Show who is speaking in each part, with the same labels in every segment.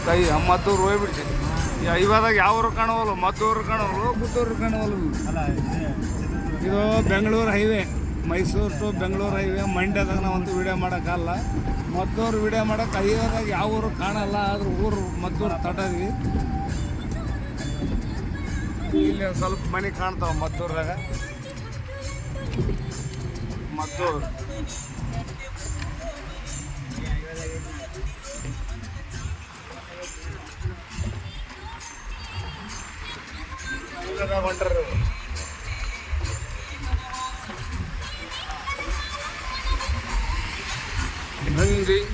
Speaker 1: ಕೈ ಮದ್ದೂರು ಹೋಗ್ಬಿಡ್ತಿ ಇವಾದಾಗ ಯಾವ್ರು ಕಾಣವಲ್ಲ, ಮದ್ದೂರು ಕಾಣವಲ್ಲ, ಪುತ್ತೂರು ಕಾಣವಲ್ಲ. ಇದು Bengaluru highway, Mysuru to Bengaluru highway. ಮಂಡ್ಯದಾಗ ನಾವಂತೂ ವೀಡಿಯೋ ಮಾಡೋಕ್ಕಲ್ಲ, ಮದ್ದೂರು ವೀಡಿಯೋ ಮಾಡೋಕೆ ಹೈವೇದಾಗ ಯಾವ ಊರು ಕಾಣಲ್ಲ. ಆದ್ರೆ ಊರು ಮದ್ದೂರು ತಟದ್ವಿ. ಇಲ್ಲಿ ಒಂದು ಸ್ವಲ್ಪ ಮನೆ ಕಾಣ್ತಾವ ಮದ್ದೂರಾಗ. ಮದ್ದೂರು ಹೊಂಟ್ರಿ.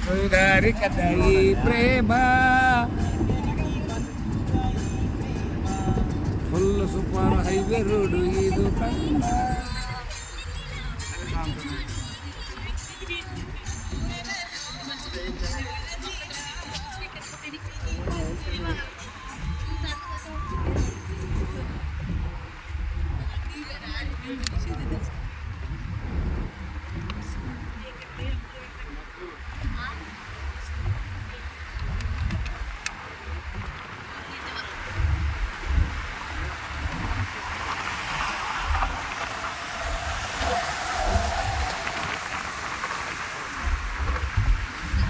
Speaker 1: ಹಂಗಾರಿಕದಾಯಿ ಪ್ರೇಮ ಫುಲ್ ಸೂಪರ್ ಹೈವೇ ರೋಡು ಇದು.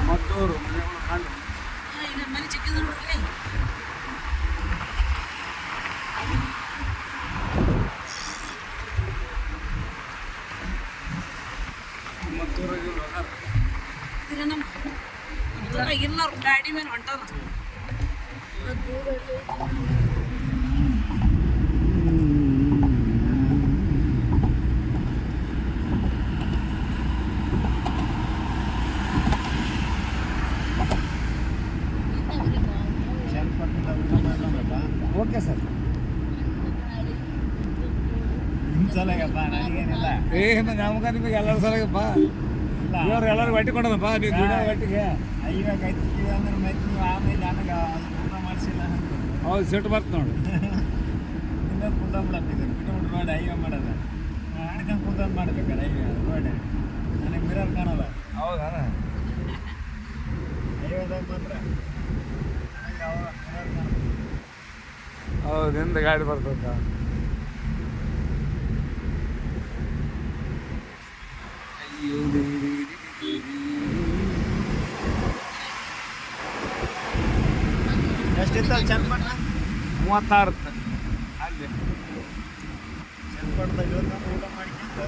Speaker 1: ಮದ್ದೂರು
Speaker 2: ಮನೆ ಚಿಕ್ಕದು ಎಲ್ಲರೂ ಗಾಡಿ ಮೇಲೆ ಹೊಂಟಾರ.
Speaker 1: Okay sir.
Speaker 3: ನಿಮ್ಸಲಗಪ್ಪ ನನಗೇನಿಲ್ಲ.
Speaker 1: ನಮ್ಗೆ ನಿಮಗೆ ಎಲ್ಲರ ಸಲಗಪ್ಪ. ಇವ್ರು ಎಲ್ಲರೂ ಬಟ್ಟೆ ಕೊಡೋದಪ್ಪ ನೀವು ದುಡಿಯೋ ಬಟ್ಟಿಗೆ.
Speaker 3: ಇವಾಗ ಐತಿ ಅಂದ್ರೆ ಮತ್ತೆ ನೀವು ಆಮೇಲೆ ನನಗೆ ಊಟ ಮಾಡಿಸಿಲ್ಲ.
Speaker 1: ಹೌದು, ಸಿಟ್ಟು ಬರ್ತು ನೋಡಿ.
Speaker 3: ಇನ್ನೊಂದು ಕೂತ ಬಿಡತ್ತಿದ್ದಾರೆ, ಬಿಟ್ಬಿಟ್ಟು ರೋಡ್ ಹೈವೇ ಮಾಡೋದು. ಆಡ್ಕೊಂಡು ಕೂತಂದು ಮಾಡ್ಬೇಕಾರೆ ಹೈವೇ ರೋಡ್ ನನಗೆ ಮಿರರ್ ಕಾಣಲ್ಲ.
Speaker 1: ಹೌದಾ?
Speaker 3: ಹೈವೇದಾಗ ಮಾತ್ರ ನನಗೆ ಅವ ಮಿರರ್ ಕಾಣಲ್ಲ.
Speaker 1: ಹೌದು, ಹಿಂದೆ ಗಾಡಿ ಬರ್ತದ.
Speaker 3: ಎಷ್ಟಿತ್ತು ಚನ್ನಪಟ್ಟಣ?
Speaker 1: 36 ಅಲ್ಲಿ
Speaker 3: ಚನ್ನಪಟ್ಟಣದಾಗ ಇವತ್ತು ಊಟ ಮಾಡ್ಕೊಂಡು